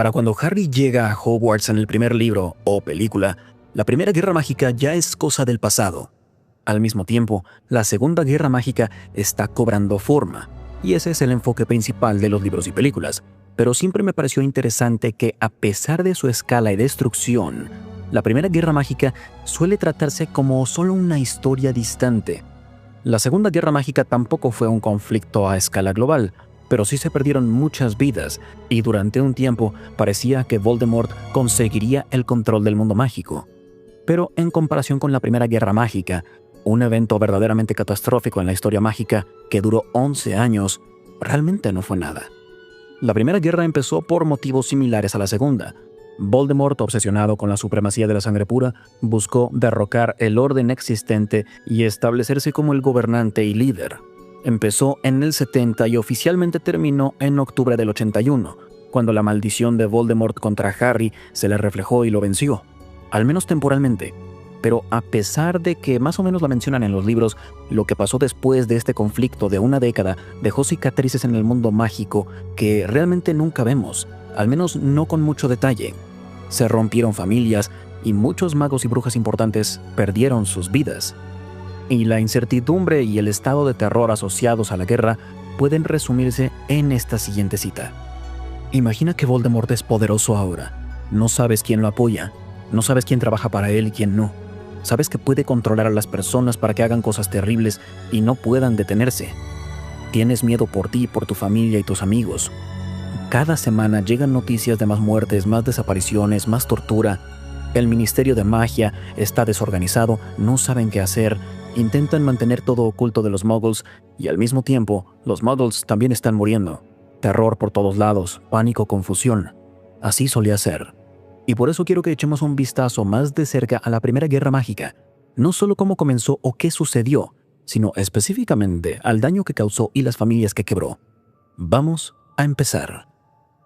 Para cuando Harry llega a Hogwarts en el primer libro o película, la Primera Guerra Mágica ya es cosa del pasado. Al mismo tiempo, la Segunda Guerra Mágica está cobrando forma, y ese es el enfoque principal de los libros y películas. Pero siempre me pareció interesante que, a pesar de su escala y destrucción, la Primera Guerra Mágica suele tratarse como solo una historia distante. La Segunda Guerra Mágica tampoco fue un conflicto a escala global, pero sí se perdieron muchas vidas, y durante un tiempo parecía que Voldemort conseguiría el control del mundo mágico. Pero en comparación con la Primera Guerra Mágica, un evento verdaderamente catastrófico en la historia mágica que duró 11 años, realmente no fue nada. La Primera Guerra empezó por motivos similares a la Segunda. Voldemort, obsesionado con la supremacía de la sangre pura, buscó derrocar el orden existente y establecerse como el gobernante y líder. Empezó en el 70 y oficialmente terminó en octubre del 81, cuando la maldición de Voldemort contra Harry se le reflejó y lo venció, al menos temporalmente. Pero a pesar de que más o menos la mencionan en los libros, lo que pasó después de este conflicto de una década dejó cicatrices en el mundo mágico que realmente nunca vemos, al menos no con mucho detalle. Se rompieron familias y muchos magos y brujas importantes perdieron sus vidas. Y la incertidumbre y el estado de terror asociados a la guerra pueden resumirse en esta siguiente cita. Imagina que Voldemort es poderoso ahora. No sabes quién lo apoya, no sabes quién trabaja para él y quién no. Sabes que puede controlar a las personas para que hagan cosas terribles y no puedan detenerse. Tienes miedo por ti, por tu familia y tus amigos. Cada semana llegan noticias de más muertes, más desapariciones, más tortura. El Ministerio de Magia está desorganizado, no saben qué hacer, intentan mantener todo oculto de los Muggles y al mismo tiempo los Muggles también están muriendo. Terror por todos lados, pánico, confusión. Así solía ser. Y por eso quiero que echemos un vistazo más de cerca a la Primera Guerra Mágica, no solo cómo comenzó o qué sucedió, sino específicamente al daño que causó y las familias que quebró. Vamos a empezar.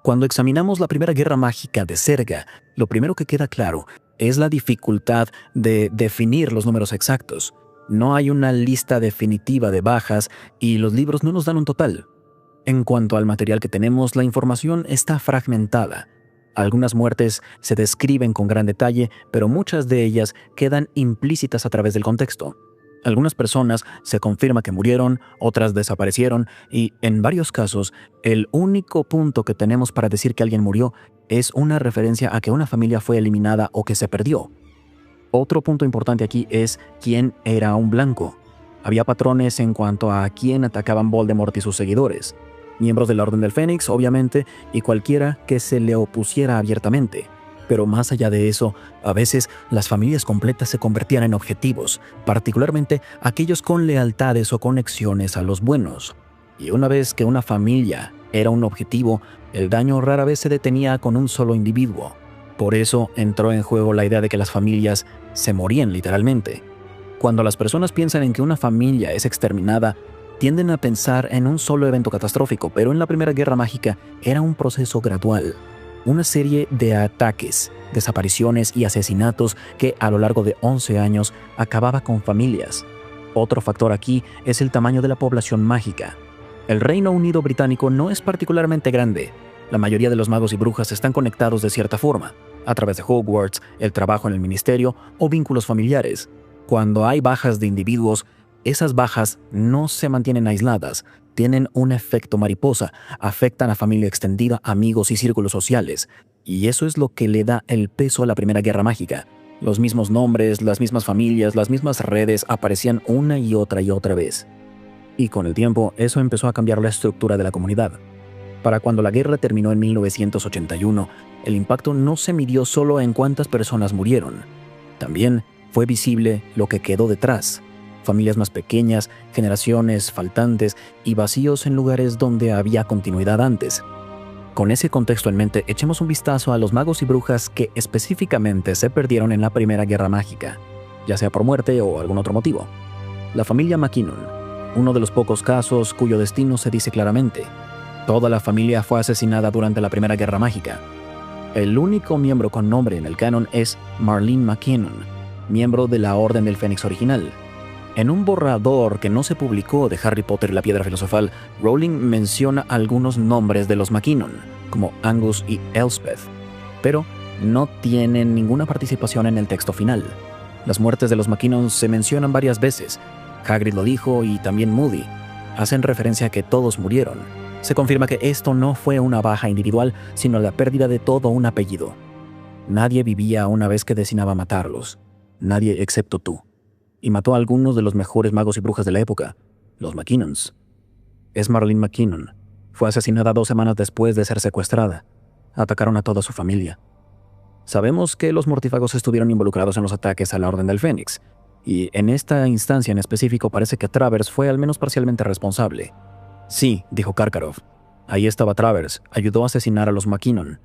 Cuando examinamos la Primera Guerra Mágica de cerca, lo primero que queda claro es la dificultad de definir los números exactos. No hay una lista definitiva de bajas y los libros no nos dan un total. En cuanto al material que tenemos, la información está fragmentada. Algunas muertes se describen con gran detalle, pero muchas de ellas quedan implícitas a través del contexto. Algunas personas se confirma que murieron, otras desaparecieron y, en varios casos, el único punto que tenemos para decir que alguien murió es una referencia a que una familia fue eliminada o que se perdió. Otro punto importante aquí es quién era un blanco. Había patrones en cuanto a quién atacaban Voldemort y sus seguidores. Miembros de la Orden del Fénix, obviamente, y cualquiera que se le opusiera abiertamente. Pero más allá de eso, a veces las familias completas se convertían en objetivos, particularmente aquellos con lealtades o conexiones a los buenos. Y una vez que una familia era un objetivo, el daño rara vez se detenía con un solo individuo. Por eso entró en juego la idea de que las familias se morían literalmente. Cuando las personas piensan en que una familia es exterminada, tienden a pensar en un solo evento catastrófico, pero en la Primera Guerra Mágica era un proceso gradual. Una serie de ataques, desapariciones y asesinatos que a lo largo de 11 años acababa con familias. Otro factor aquí es el tamaño de la población mágica. El Reino Unido británico no es particularmente grande. La mayoría de los magos y brujas están conectados de cierta forma, a través de Hogwarts, el trabajo en el ministerio o vínculos familiares. Cuando hay bajas de individuos, esas bajas no se mantienen aisladas, tienen un efecto mariposa, afectan a familia extendida, amigos y círculos sociales. Y eso es lo que le da el peso a la Primera Guerra Mágica. Los mismos nombres, las mismas familias, las mismas redes aparecían una y otra vez. Y con el tiempo, eso empezó a cambiar la estructura de la comunidad. Para cuando la guerra terminó en 1981, el impacto no se midió solo en cuántas personas murieron. También fue visible lo que quedó detrás. Familias más pequeñas, generaciones faltantes y vacíos en lugares donde había continuidad antes. Con ese contexto en mente, echemos un vistazo a los magos y brujas que específicamente se perdieron en la Primera Guerra Mágica, ya sea por muerte o algún otro motivo. La familia McKinnon, uno de los pocos casos cuyo destino se dice claramente. Toda la familia fue asesinada durante la Primera Guerra Mágica. El único miembro con nombre en el canon es Marlene McKinnon, miembro de la Orden del Fénix original. En un borrador que no se publicó de Harry Potter y la Piedra Filosofal, Rowling menciona algunos nombres de los McKinnon, como Angus y Elspeth, pero no tienen ninguna participación en el texto final. Las muertes de los McKinnon se mencionan varias veces. Hagrid lo dijo y también Moody. Hacen referencia a que todos murieron. Se confirma que esto no fue una baja individual, sino la pérdida de todo un apellido. Nadie vivía una vez que decidaba matarlos. Nadie excepto tú. Y mató a algunos de los mejores magos y brujas de la época, los McKinnons. Marlene McKinnon. Fue asesinada 2 semanas después de ser secuestrada. Atacaron a toda su familia. Sabemos que los mortífagos estuvieron involucrados en los ataques a la Orden del Fénix, y en esta instancia en específico parece que Travers fue al menos parcialmente responsable. Sí, dijo Karkaroff. Ahí estaba Travers, ayudó a asesinar a los McKinnon.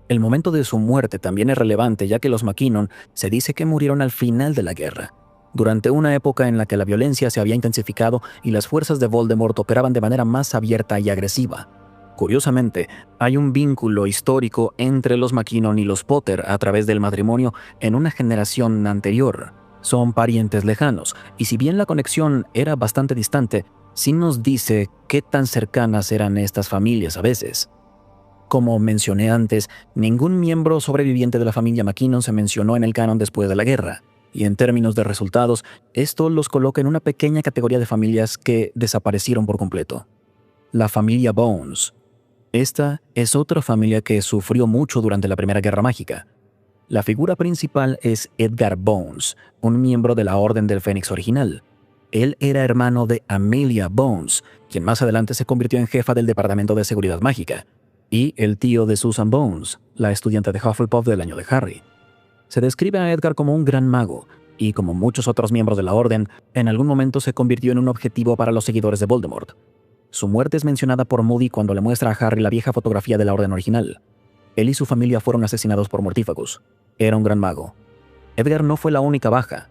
El momento de su muerte también es relevante, ya que los McKinnon se dice que murieron al final de la guerra, durante una época en la que la violencia se había intensificado y las fuerzas de Voldemort operaban de manera más abierta y agresiva. Curiosamente, hay un vínculo histórico entre los McKinnon y los Potter a través del matrimonio en una generación anterior. Son parientes lejanos, y si bien la conexión era bastante distante, sí nos dice qué tan cercanas eran estas familias a veces. Como mencioné antes, ningún miembro sobreviviente de la familia McKinnon se mencionó en el canon después de la guerra, y en términos de resultados, esto los coloca en una pequeña categoría de familias que desaparecieron por completo. La familia Bones. Esta es otra familia que sufrió mucho durante la Primera Guerra Mágica. La figura principal es Edgar Bones, un miembro de la Orden del Fénix original. Él era hermano de Amelia Bones, quien más adelante se convirtió en jefa del Departamento de Seguridad Mágica, y el tío de Susan Bones, la estudiante de Hufflepuff del año de Harry. Se describe a Edgar como un gran mago, y como muchos otros miembros de la Orden, en algún momento se convirtió en un objetivo para los seguidores de Voldemort. Su muerte es mencionada por Moody cuando le muestra a Harry la vieja fotografía de la Orden original. Él y su familia fueron asesinados por mortífagos. Era un gran mago. Edgar no fue la única baja.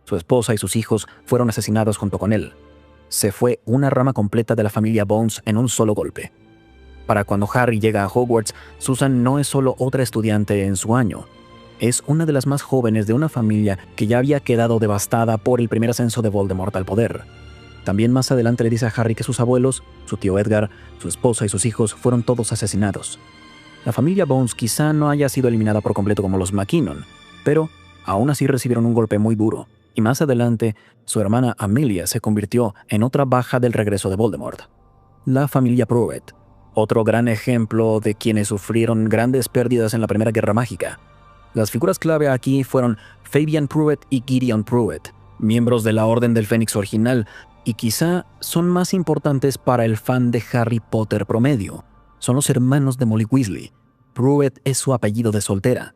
Su esposa y sus hijos fueron asesinados junto con él. Se fue una rama completa de la familia Bones en un solo golpe. Para cuando Harry llega a Hogwarts, Susan no es solo otra estudiante en su año. Es una de las más jóvenes de una familia que ya había quedado devastada por el primer ascenso de Voldemort al poder. También más adelante le dice a Harry que sus abuelos, su tío Edgar, su esposa y sus hijos fueron todos asesinados. La familia Bones quizá no haya sido eliminada por completo como los McKinnon, pero aún así recibieron un golpe muy duro, y más adelante su hermana Amelia se convirtió en otra baja del regreso de Voldemort. La familia Pruitt, otro gran ejemplo de quienes sufrieron grandes pérdidas en la Primera Guerra Mágica. Las figuras clave aquí fueron Fabian Pruitt y Gideon Pruitt, miembros de la Orden del Fénix original, y quizá son más importantes para el fan de Harry Potter promedio. Son los hermanos de Molly Weasley. Pruitt es su apellido de soltera.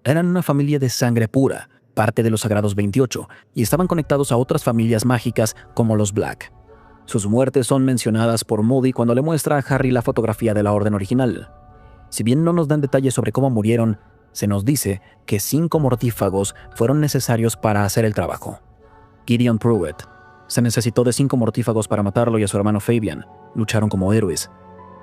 Eran una familia de sangre pura, parte de los Sagrados 28, y estaban conectados a otras familias mágicas como los Black. Sus muertes son mencionadas por Moody cuando le muestra a Harry la fotografía de la Orden original. Si bien no nos dan detalles sobre cómo murieron, se nos dice que 5 mortífagos fueron necesarios para hacer el trabajo. Gideon Pruitt. Se necesitó de 5 mortífagos para matarlo y a su hermano Fabian. Lucharon como héroes.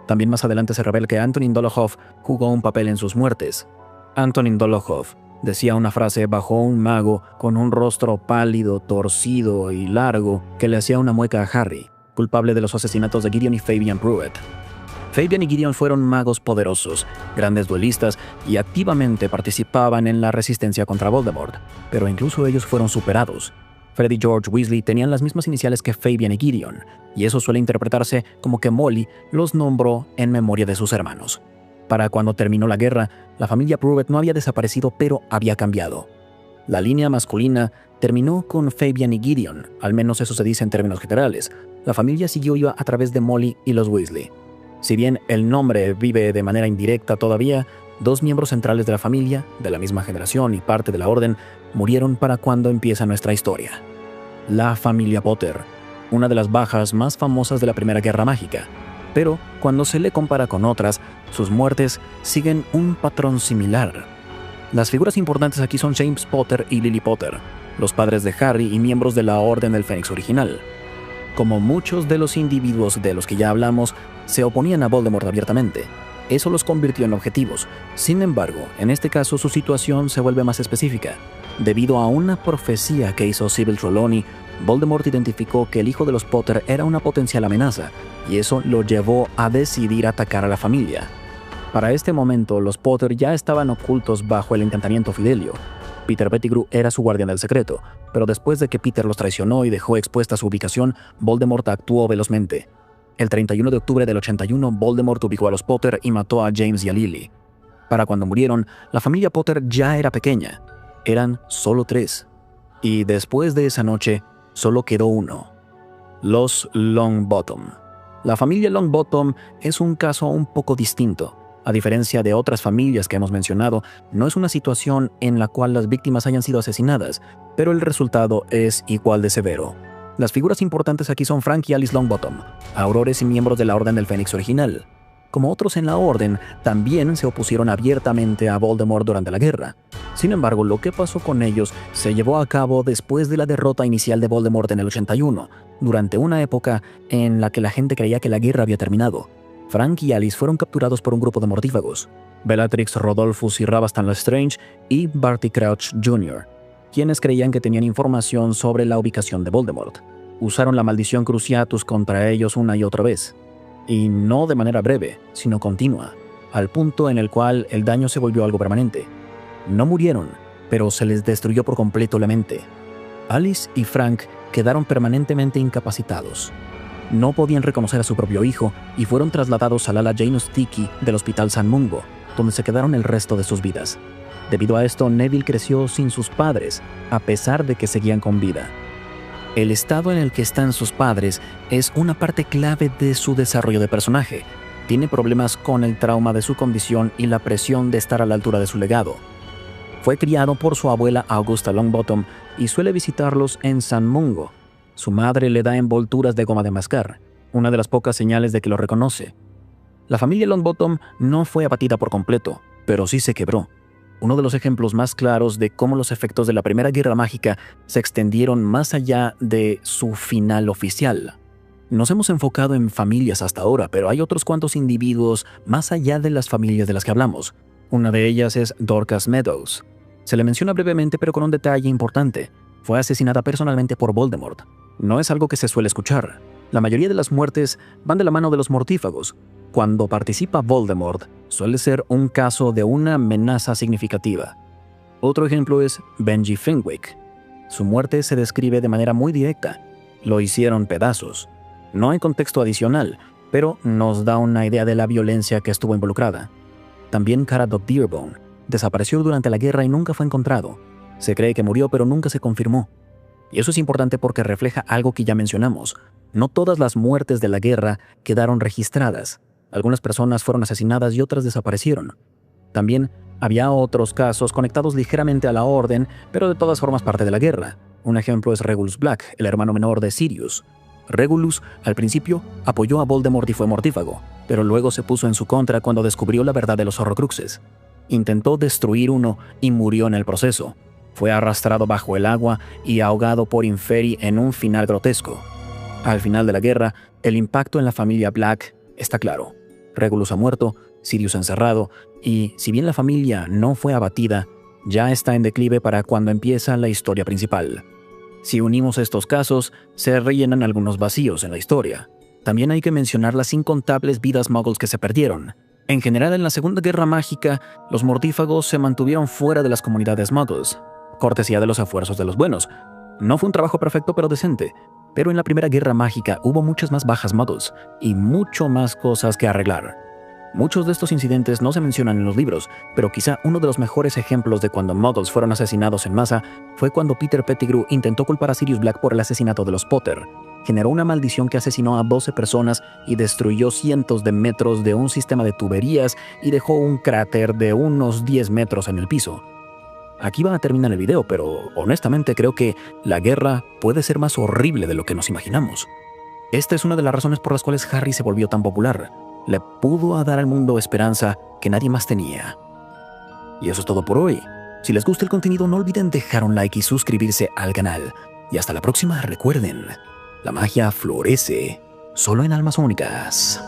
También más adelante se revela que Antonin Dolohov jugó un papel en sus muertes. Antonin Dolohov decía una frase bajo un mago con un rostro pálido, torcido y largo que le hacía una mueca a Harry, culpable de los asesinatos de Gideon y Fabian Pruitt. Fabian y Gideon fueron magos poderosos, grandes duelistas y activamente participaban en la resistencia contra Voldemort, pero incluso ellos fueron superados. Fred y George Weasley tenían las mismas iniciales que Fabian y Gideon, y eso suele interpretarse como que Molly los nombró en memoria de sus hermanos. Para cuando terminó la guerra, la familia Pruitt no había desaparecido, pero había cambiado. La línea masculina terminó con Fabian y Gideon, al menos eso se dice en términos generales. La familia siguió iba a través de Molly y los Weasley. Si bien el nombre vive de manera indirecta todavía, 2 miembros centrales de la familia, de la misma generación y parte de la Orden, murieron para cuando empieza nuestra historia. La familia Potter, una de las bajas más famosas de la Primera Guerra Mágica, pero cuando se le compara con otras, sus muertes siguen un patrón similar. Las figuras importantes aquí son James Potter y Lily Potter, los padres de Harry y miembros de la Orden del Fénix original. Como muchos de los individuos de los que ya hablamos, se oponían a Voldemort abiertamente. Eso los convirtió en objetivos. Sin embargo, en este caso su situación se vuelve más específica. Debido a una profecía que hizo Sybil Trelawney, Voldemort identificó que el hijo de los Potter era una potencial amenaza, y eso lo llevó a decidir atacar a la familia. Para este momento, los Potter ya estaban ocultos bajo el encantamiento Fidelio. Peter Pettigrew era su guardián del secreto, pero después de que Peter los traicionó y dejó expuesta su ubicación, Voldemort actuó velozmente. El 31 de octubre del 81, Voldemort ubicó a los Potter y mató a James y a Lily. Para cuando murieron, la familia Potter ya era pequeña. Eran solo 3. Y después de esa noche, solo quedó uno: los Longbottom. La familia Longbottom es un caso un poco distinto. A diferencia de otras familias que hemos mencionado, no es una situación en la cual las víctimas hayan sido asesinadas, pero el resultado es igual de severo. Las figuras importantes aquí son Frank y Alice Longbottom, aurores y miembros de la Orden del Fénix original. Como otros en la Orden, también se opusieron abiertamente a Voldemort durante la guerra. Sin embargo, lo que pasó con ellos se llevó a cabo después de la derrota inicial de Voldemort en el 81, durante una época en la que la gente creía que la guerra había terminado. Frank y Alice fueron capturados por un grupo de mortífagos: Bellatrix, Rodolphus y Rabastan Lestrange y Barty Crouch Jr., quienes creían que tenían información sobre la ubicación de Voldemort. Usaron la maldición Cruciatus contra ellos una y otra vez. Y no de manera breve, sino continua, al punto en el cual el daño se volvió algo permanente. No murieron, pero se les destruyó por completo la mente. Alice y Frank quedaron permanentemente incapacitados. No podían reconocer a su propio hijo y fueron trasladados al ala Janus Tiki del Hospital San Mungo, donde se quedaron el resto de sus vidas. Debido a esto, Neville creció sin sus padres, a pesar de que seguían con vida. El estado en el que están sus padres es una parte clave de su desarrollo de personaje. Tiene problemas con el trauma de su condición y la presión de estar a la altura de su legado. Fue criado por su abuela Augusta Longbottom y suele visitarlos en San Mungo. Su madre le da envolturas de goma de mascar, una de las pocas señales de que lo reconoce. La familia Longbottom no fue abatida por completo, pero sí se quebró. Uno de los ejemplos más claros de cómo los efectos de la Primera Guerra Mágica se extendieron más allá de su final oficial. Nos hemos enfocado en familias hasta ahora, pero hay otros cuantos individuos más allá de las familias de las que hablamos. Una de ellas es Dorcas Meadows. Se le menciona brevemente, pero con un detalle importante: fue asesinada personalmente por Voldemort. No es algo que se suele escuchar. La mayoría de las muertes van de la mano de los mortífagos. Cuando participa Voldemort, suele ser un caso de una amenaza significativa. Otro ejemplo es Benji Fenwick. Su muerte se describe de manera muy directa: lo hicieron pedazos. No hay contexto adicional, pero nos da una idea de la violencia que estuvo involucrada. También Caradoc Dearborn desapareció durante la guerra y nunca fue encontrado. Se cree que murió, pero nunca se confirmó. Y eso es importante porque refleja algo que ya mencionamos. No todas las muertes de la guerra quedaron registradas. Algunas personas fueron asesinadas y otras desaparecieron. También había otros casos conectados ligeramente a la Orden, pero de todas formas parte de la guerra. Un ejemplo es Regulus Black, el hermano menor de Sirius. Regulus, al principio, apoyó a Voldemort y fue mortífago, pero luego se puso en su contra cuando descubrió la verdad de los Horrocruxes. Intentó destruir uno y murió en el proceso. Fue arrastrado bajo el agua y ahogado por Inferi en un final grotesco. Al final de la guerra, el impacto en la familia Black está claro. Regulus ha muerto, Sirius encerrado, y si bien la familia no fue abatida, ya está en declive para cuando empieza la historia principal. Si unimos estos casos, se rellenan algunos vacíos en la historia. También hay que mencionar las incontables vidas muggles que se perdieron. En general, en la Segunda Guerra Mágica, los mortífagos se mantuvieron fuera de las comunidades muggles, cortesía de los esfuerzos de los buenos. No fue un trabajo perfecto pero decente, pero en la Primera Guerra Mágica hubo muchas más bajas muggles y mucho más cosas que arreglar. Muchos de estos incidentes no se mencionan en los libros, pero quizá uno de los mejores ejemplos de cuando muggles fueron asesinados en masa fue cuando Peter Pettigrew intentó culpar a Sirius Black por el asesinato de los Potter. Generó una maldición que asesinó a 12 personas y destruyó cientos de metros de un sistema de tuberías y dejó un cráter de unos 10 metros en el piso. Aquí va a terminar el video, pero honestamente creo que la guerra puede ser más horrible de lo que nos imaginamos. Esta es una de las razones por las cuales Harry se volvió tan popular. Le pudo dar al mundo esperanza que nadie más tenía. Y eso es todo por hoy. Si les gusta el contenido, no olviden dejar un like y suscribirse al canal. Y hasta la próxima, recuerden, la magia florece solo en almas únicas.